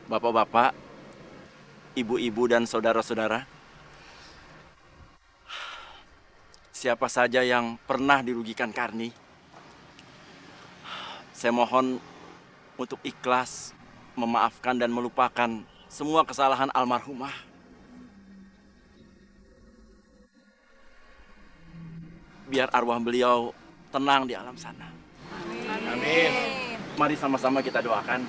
Bapak-bapak, ibu-ibu dan saudara-saudara, siapa saja yang pernah dirugikan Karni, saya mohon untuk ikhlas memaafkan dan melupakan semua kesalahan almarhumah. Biar arwah beliau tenang di alam sana. Amin. Mari sama-sama kita doakan.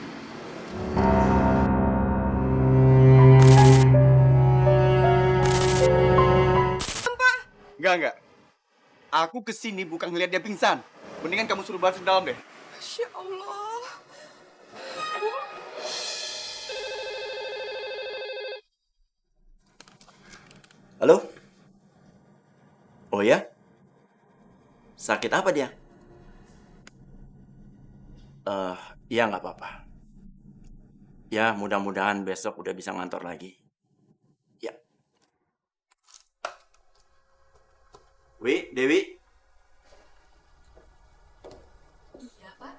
Enggak. Aku kesini bukan ngeliat dia pingsan. Mendingan kamu suruh balik ke dalam deh. Masya Allah. Halo? Oh ya? Sakit apa dia? Ya nggak apa-apa. Ya, mudah-mudahan besok udah bisa ngantor lagi. Ya. Dewi? Iya, Pak.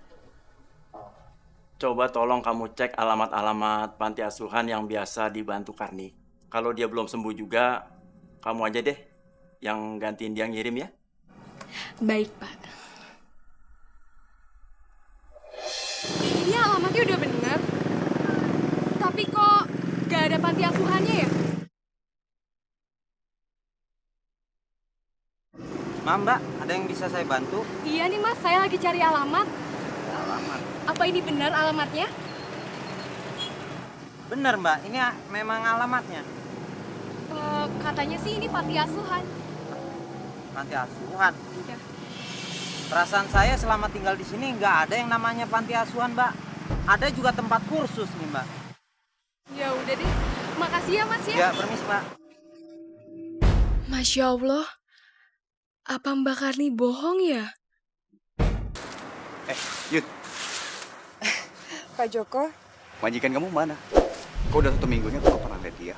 Coba tolong kamu cek alamat-alamat panti asuhan yang biasa dibantu Karni. Kalau dia belum sembuh juga, kamu aja deh yang gantiin dia ngirim ya. Baik, Pak. Ini alamatnya udah bener. Tapi kok gak ada panti asuhannya ya? Maaf mbak, ada yang bisa saya bantu? Iya nih Mas, saya lagi cari alamat. Alamat? Apa ini benar alamatnya? Bener mbak, ini memang alamatnya. Katanya sih ini panti asuhan. Panti asuhan? Ya. Perasaan saya selama tinggal di sini nggak ada yang namanya panti asuhan mbak. Ada juga tempat kursus nih mbak. Ya udah deh, makasih ya Mas ya. Ya, permisi mbak. Masya Allah, apa Mbak Karni bohong ya? Yud, Pak Joko, majikan kamu mana? Kok udah 1 minggunya aku gak pernah lihat dia.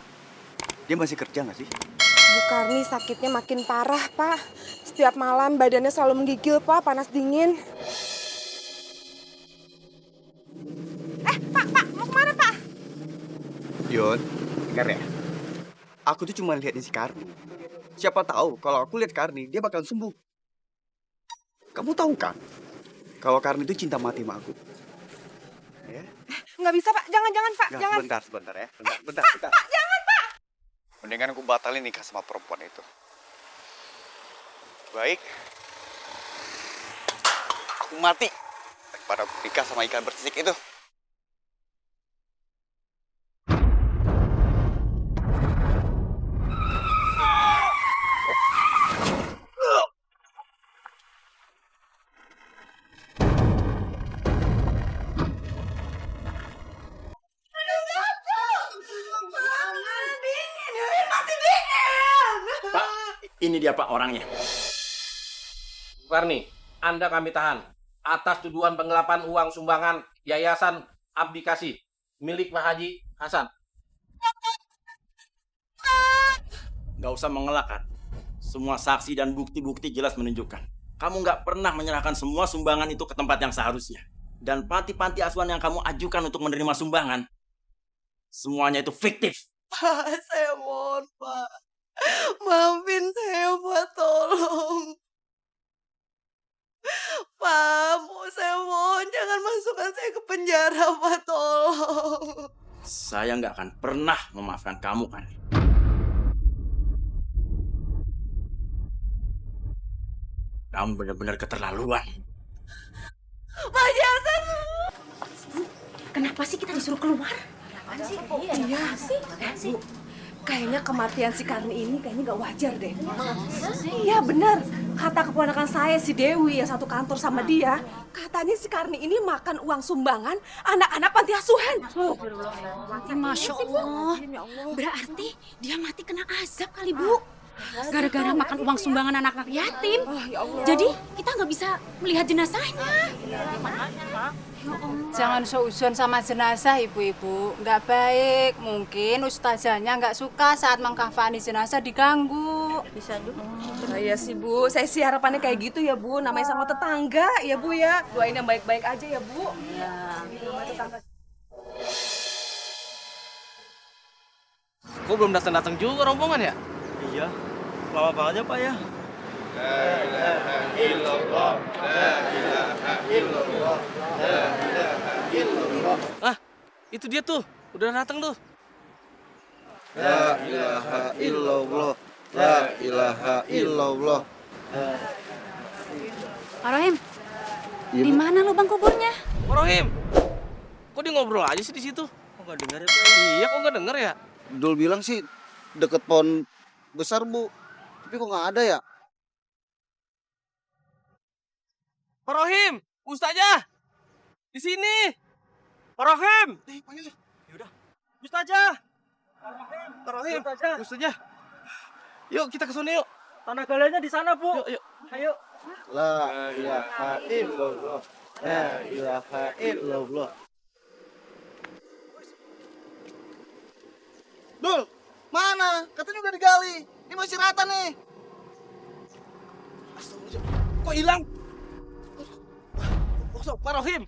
Dia masih kerja gak sih? Bu Karni sakitnya makin parah, Pak. Setiap malam badannya selalu menggigil, Pak, panas dingin. Pak, mau kemana, Pak? Yud, dengar ya. Aku tuh cuma liatin si Karni. Siapa tahu kalau aku lihat Karni, dia bakal sembuh. Kamu tahu kan? Kalau Karni itu cinta mati sama aku. Ya? Nggak bisa, Pak. Jangan, Pak. Nggak, Jangan. sebentar ya. Bentar. Pak, jangan, Pak. Mendingan aku batalin nikah sama perempuan itu. Baik. Aku mati daripada aku nikah sama ikan bersisik itu. Pak, ini dia Pak orangnya. Karni, Anda kami tahan atas tuduhan penggelapan uang sumbangan Yayasan Abdi Kasih milik Pak Haji Hasan. Nggak usah mengelak kan. Semua saksi dan bukti-bukti jelas menunjukkan. Kamu nggak pernah menyerahkan semua sumbangan itu ke tempat yang seharusnya. Dan panti-panti asuhan yang kamu ajukan untuk menerima sumbangan, semuanya itu fiktif. Pak, saya mohon, Pak. Maafin saya, Pak, tolong. Pak, saya mohon jangan masukkan saya ke penjara, Pak, tolong. Saya nggak akan pernah memaafkan kamu kan. Kamu benar-benar keterlaluan. Pak Hasan. Kenapa sih kita disuruh keluar? Iya sih. Bu, kayaknya kematian si Karni ini kayaknya nggak wajar deh. Iya benar. Kata keponakan saya si Dewi yang satu kantor sama dia, katanya si Karni ini makan uang sumbangan anak-anak panti asuhan. Masya Allah. Berarti dia mati kena azab kali, Bu. Gara-gara makan uang sumbangan anak-anak yatim. Ya Allah. Jadi kita nggak bisa melihat jenazahnya. Jangan seuzon sama jenazah, ibu-ibu. Nggak baik. Mungkin ustazahnya nggak suka saat mengkafani jenazah diganggu. Bisa juga. Iya sih Bu, saya sih harapannya kayak gitu ya Bu. Namanya sama tetangga ya Bu ya. Doain yang baik-baik aja ya Bu. Iya. Sama tetangga. kok belum datang-datang juga rombongan ya? Iya, lama banget ya Pak ya. Ah, itu dia tuh, udah datang tuh. La ilaha illallah. La ilaha illallah. Pak Rohim, di mana lubang kuburnya? Pak Rohim, kok dia ngobrol aja sih di situ? Kok nggak dengar ya Pak? Iya, kok nggak denger ya? Dul bilang sih deket pohon besar, Bu. Tapi kok nggak ada ya? Pak Rohim, Ustazah, di sini. Pak Rohim. Yaudah. Ustazah. Pak Rohim, Ustazah. Yuk kita ke sana yuk. Tanah galiannya di sana Bu. Yuk, yuk. Ayo. La ilaha illallah. La ilaha illallah. Dul, mana? Katanya udah digali. Ini masih rata nih. Astagfirullahaladzim. Kok hilang? Oh, Pak Rohim,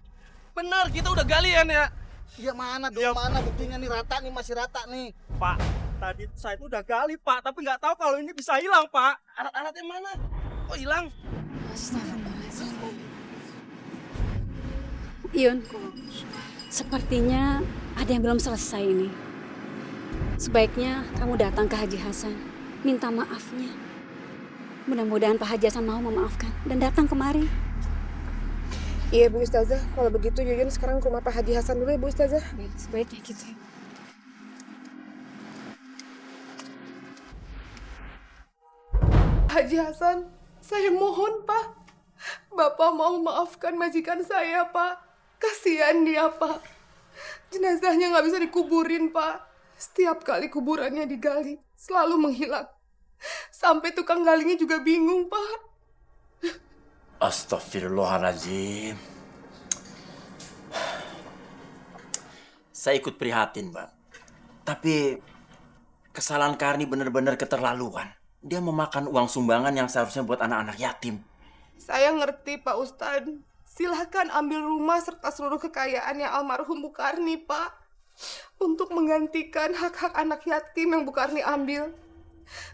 benar kita udah galian ya. Iya mana, Dul? Mana buktinya nih rata nih, masih rata nih. Pak, tadi saya itu udah gali Pak, tapi nggak tahu kalau ini bisa hilang Pak. Alat-alatnya mana? Kok hilang? Yun, sepertinya ada yang belum selesai ini. Sebaiknya kamu datang ke Haji Hasan, minta maafnya. Mudah-mudahan Pak Haji Hasan mau memaafkan dan datang kemari. Iya Bu Ustazah, kalau begitu Yuyun sekarang ke rumah Pak Haji Hasan dulu ya Bu Ustazah. Sebaiknya gitu. Haji Hasan, saya mohon Pak. Bapak mau maafkan majikan saya Pak. Kasihan dia Pak. Jenazahnya nggak bisa dikuburin Pak. Setiap kali kuburannya digali, selalu menghilang. Sampai tukang galinya juga bingung Pak. Astagfirullahaladzim. Saya ikut prihatin, Mbak. Tapi kesalahan Karni benar-benar keterlaluan. Dia memakan uang sumbangan yang seharusnya buat anak-anak yatim. Saya ngerti Pak Ustadz. Silahkan ambil rumah serta seluruh kekayaannya almarhum Bu Karni Pak. Untuk menggantikan hak-hak anak yatim yang Bu Karni ambil.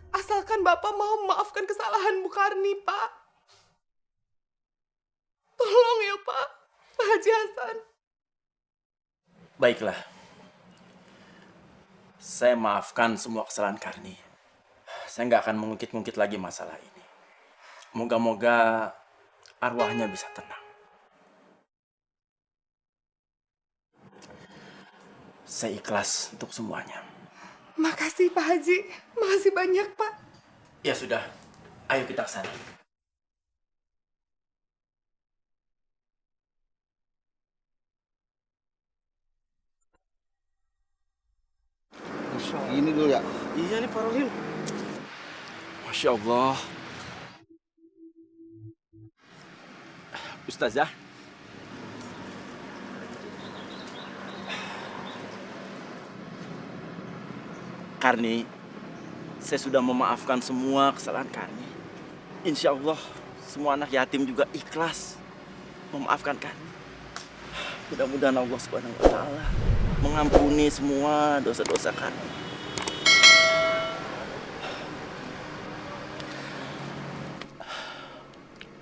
Asalkan Bapak mau memaafkan kesalahan Bu Karni Pak. Tolong ya Pak, Pak Haji Hasan. Baiklah. Saya maafkan semua kesalahan Karni. Saya nggak akan mengungkit-ungkit lagi masalah ini. Moga-moga arwahnya bisa tenang. Saya ikhlas untuk semuanya. Makasih Pak Haji, makasih banyak Pak. Ya sudah, ayo kita ke sana. Gini dulu ya. Iya nih Pak Rohim. Masya Allah. Ustazah. Karni, saya sudah memaafkan semua kesalahan Karni. Insya Allah, semua anak yatim juga ikhlas memaafkan Karni. Mudah-mudahan Allah Subhanahu wa Ta'ala mengampuni semua dosa-dosa Karni.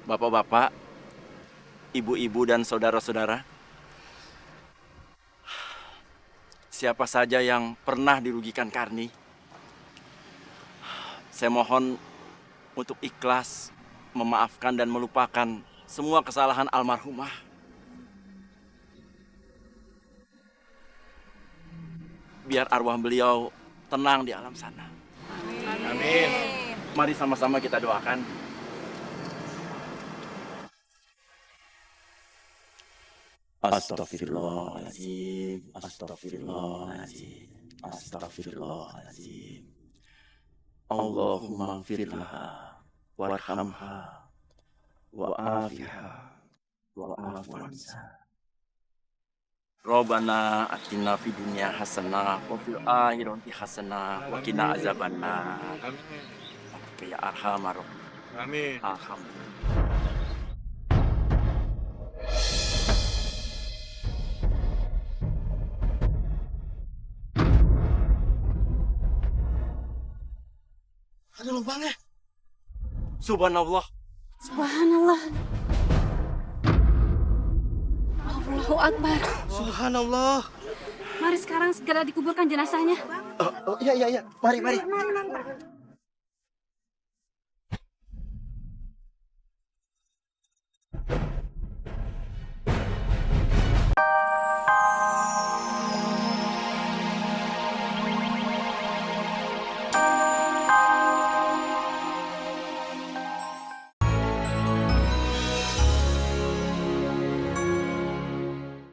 Bapak-bapak, ibu-ibu dan saudara-saudara, siapa saja yang pernah dirugikan Karni, saya mohon untuk ikhlas memaafkan dan melupakan semua kesalahan almarhumah. Biar arwah beliau tenang di alam sana. Amin. Mari sama-sama kita doakan. Astaghfirullahaladzim, astaghfirullahaladzim, astaghfirullahaladzim. Allahumma gfirlaha warhamha wa'afiha wa'afu anha. Rabbana atina fid dunya hasanah wa fil akhirati hasanah wa qina azabannar. Amin. Ya arhamar. Amin. Alhamdulillah. lubangnya. Subhanallah. Subhanallah. Allahu Akbar. Subhanallah. Mari sekarang segera dikuburkan jenazahnya. Oh, iya. Mari.